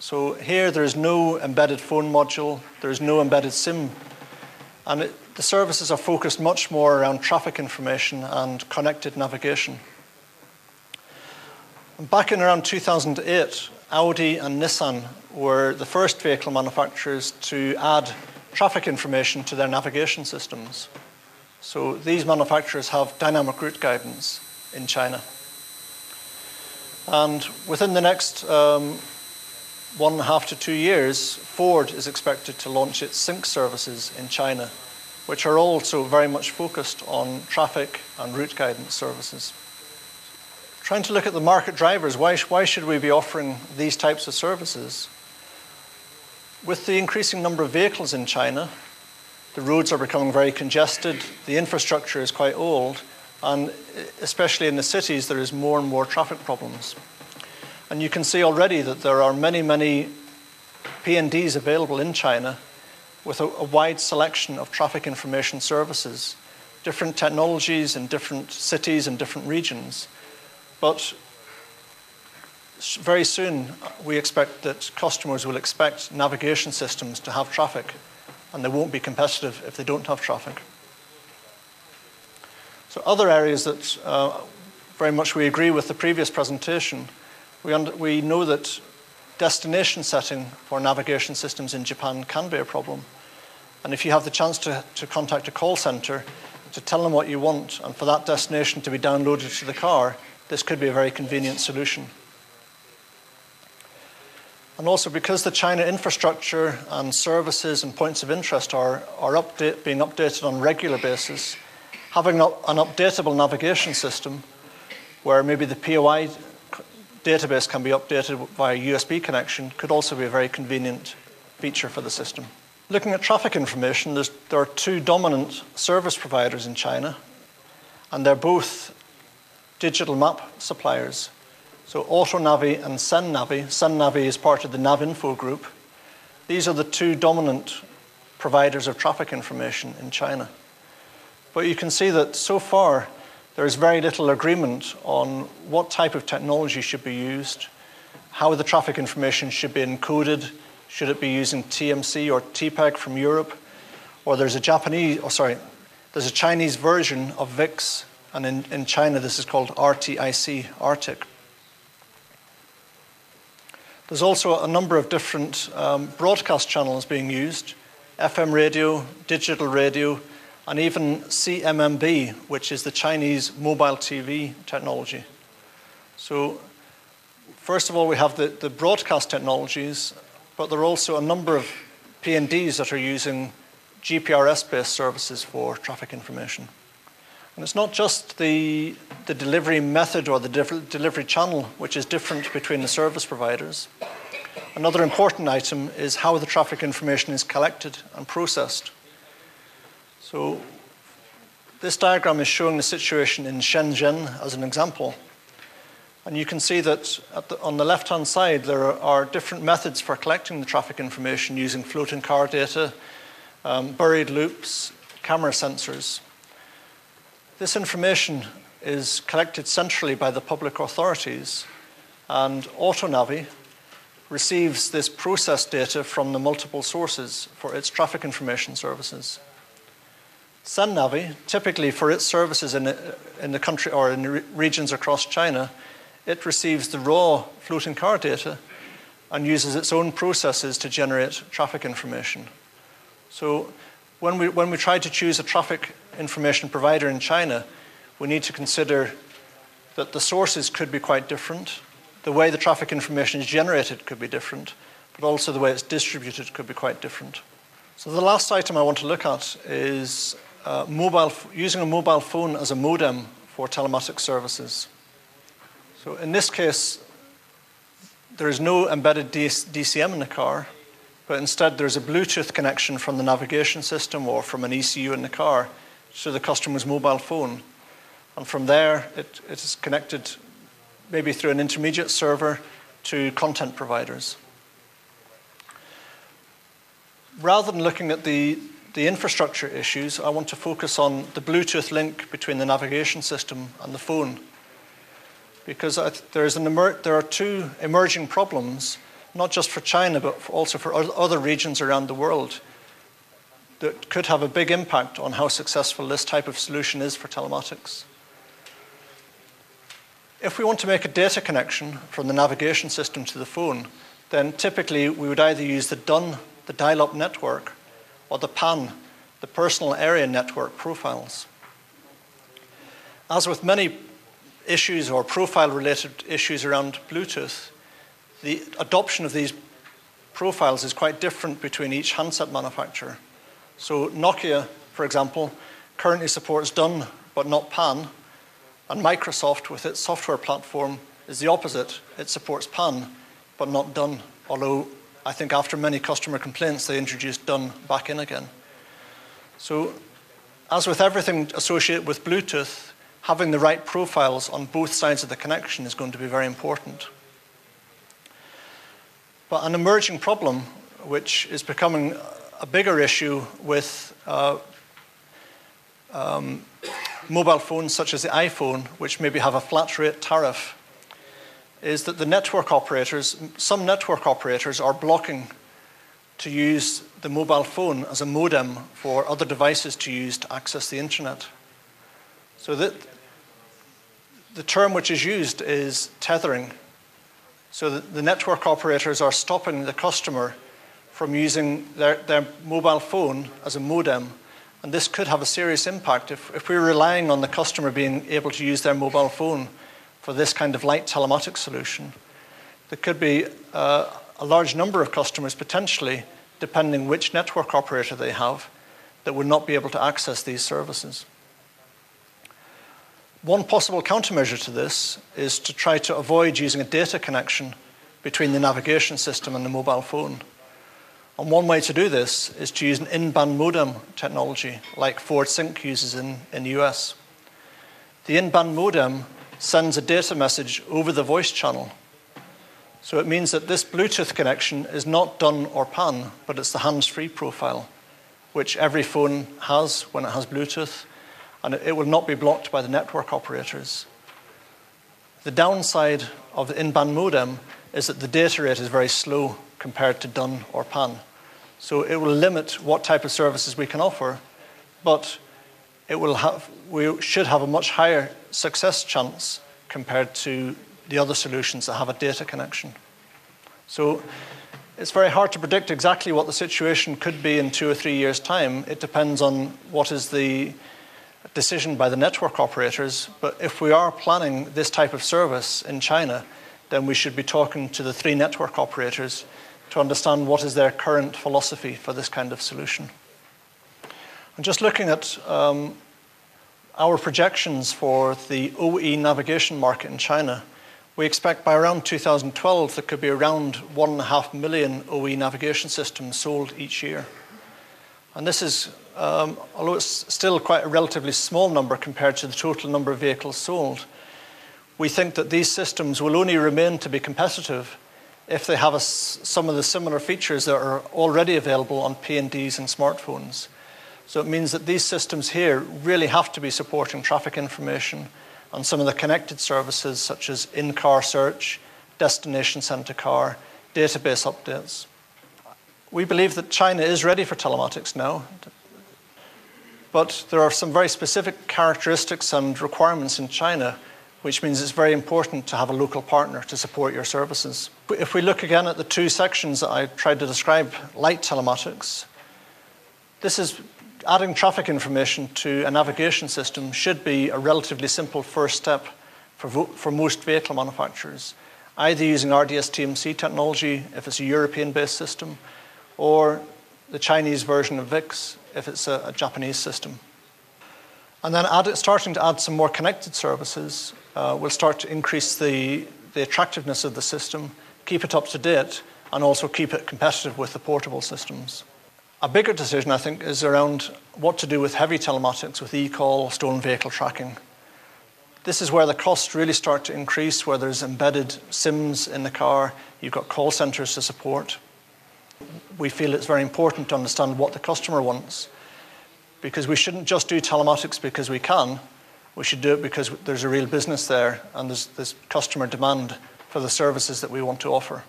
So here there is no embedded phone module, there is no embedded SIM, and the services are focused much more around traffic information and connected navigation. And back in around 2008, Audi and Nissan were the first vehicle manufacturers to add traffic information to their navigation systems. So these manufacturers have dynamic route guidance in China. And within the next 1.5 to 2 years, Ford is expected to launch its sync services in China, which are also very much focused on traffic and route guidance services. Trying to look at the market drivers, why should we be offering these types of services? With the increasing number of vehicles in China, the roads are becoming very congested, the infrastructure is quite old, and especially in the cities, there is more and more traffic problems. And you can see already that there are many PNDs available in China with a wide selection of traffic information services, different technologies in different cities and different regions. But very soon, we expect that customers will expect navigation systems to have traffic, and they won't be competitive if they don't have traffic. So other areas that very much we agree with the previous presentation, we know that destination setting for navigation systems in Japan can be a problem. And if you have the chance to contact a call center, to tell them what you want, and for that destination to be downloaded to the car, this could be a very convenient solution. And also, because the China infrastructure and services and points of interest are being updated on a regular basis, having an updatable navigation system where maybe the POI database can be updated via USB connection could also be a very convenient feature for the system. Looking at traffic information, there are two dominant service providers in China, and they're both digital map suppliers. So AutoNavi and SenNavi. SenNavi is part of the Navinfo group. These are the two dominant providers of traffic information in China. But you can see that so far there is very little agreement on what type of technology should be used, how the traffic information should be encoded, should it be using TMC or TPEG from Europe, or there's a Chinese version of VIX, and in China this is called RTIC, Arctic. There's also a number of different broadcast channels being used, FM radio, digital radio, and even CMMB, which is the Chinese mobile TV technology. So first of all, we have the broadcast technologies, but there are also a number of PNDs that are using GPRS-based services for traffic information. And it's not just the delivery method or the delivery channel which is different between the service providers. Another important item is how the traffic information is collected and processed. So this diagram is showing the situation in Shenzhen as an example. And you can see that on the left-hand side, there are different methods for collecting the traffic information using floating car data, buried loops, camera sensors. This information is collected centrally by the public authorities, and AutoNavi receives this processed data from the multiple sources for its traffic information services. SenNavi, typically for its services in the country or in the regions across China, it receives the raw floating car data and uses its own processes to generate traffic information. So when we try to choose a traffic information provider in China, we need to consider that the sources could be quite different, the way the traffic information is generated could be different, but also the way it's distributed could be quite different. So the last item I want to look at is using a mobile phone as a modem for telematics services. So in this case, there is no embedded DCM in the car, but instead there's a Bluetooth connection from the navigation system or from an ECU in the car to the customer's mobile phone. And from there, it is connected maybe through an intermediate server to content providers. Rather than looking at the infrastructure issues, I want to focus on the Bluetooth link between the navigation system and the phone. Because there are two emerging problems not just for China, but also for other regions around the world, that could have a big impact on how successful this type of solution is for telematics. If we want to make a data connection from the navigation system to the phone, then typically we would either use the DUN, the dial-up network, or the PAN, the personal area network profiles. As with many issues or profile-related issues around Bluetooth, the adoption of these profiles is quite different between each handset manufacturer. So Nokia, for example, currently supports DUN but not PAN, and Microsoft, with its software platform, is the opposite. It supports PAN but not DUN, although I think after many customer complaints, they introduced DUN back in again. So as with everything associated with Bluetooth, having the right profiles on both sides of the connection is going to be very important. But an emerging problem, which is becoming a bigger issue with mobile phones such as the iPhone, which maybe have a flat rate tariff, is that the network operators, some network operators are blocking to use the mobile phone as a modem for other devices to use to access the internet. So that the term which is used is tethering. So the network operators are stopping the customer from using their mobile phone as a modem. And this could have a serious impact if we're relying on the customer being able to use their mobile phone for this kind of light telematics solution. There could be a large number of customers potentially, depending which network operator they have, that would not be able to access these services. One possible countermeasure to this is to try to avoid using a data connection between the navigation system and the mobile phone. And one way to do this is to use an in-band modem technology like Forward Sync uses in the US. The in-band modem sends a data message over the voice channel. So it means that this Bluetooth connection is not DUN or PAN, but it's the hands-free profile, which every phone has when it has Bluetooth, and it will not be blocked by the network operators. The downside of the in-band modem is that the data rate is very slow compared to DUN or PAN. So it will limit what type of services we can offer, but we should have a much higher success chance compared to the other solutions that have a data connection. So it's very hard to predict exactly what the situation could be in 2 or 3 years' time. It depends on what is the decision by the network operators. But if we are planning this type of service in China, then we should be talking to the 3 network operators to understand what is their current philosophy for this kind of solution. And just looking at our projections for the OE navigation market in China, we expect by around 2012 there could be around 1.5 million OE navigation systems sold each year. And this is, although it's still quite a relatively small number compared to the total number of vehicles sold, we think that these systems will only remain to be competitive if they have some of the similar features that are already available on PNDs and smartphones. So it means that these systems here really have to be supporting traffic information and some of the connected services such as in-car search, destination center car, database updates. We believe that China is ready for telematics now, but there are some very specific characteristics and requirements in China, which means it's very important to have a local partner to support your services. If we look again at the 2 sections that I tried to describe, light telematics, this is adding traffic information to a navigation system should be a relatively simple first step for most vehicle manufacturers, either using RDS-TMC technology if it's a European-based system, or the Chinese version of VIX if it's a Japanese system. And then starting to add some more connected services will start to increase the attractiveness of the system, keep it up to date, and also keep it competitive with the portable systems. A bigger decision, I think, is around what to do with heavy telematics, with e-call, stolen vehicle tracking. This is where the costs really start to increase, where there's embedded SIMs in the car, you've got call centers to support. We feel it's very important to understand what the customer wants, because we shouldn't just do telematics because we can. We should do it because there's a real business there and there's customer demand for the services that we want to offer.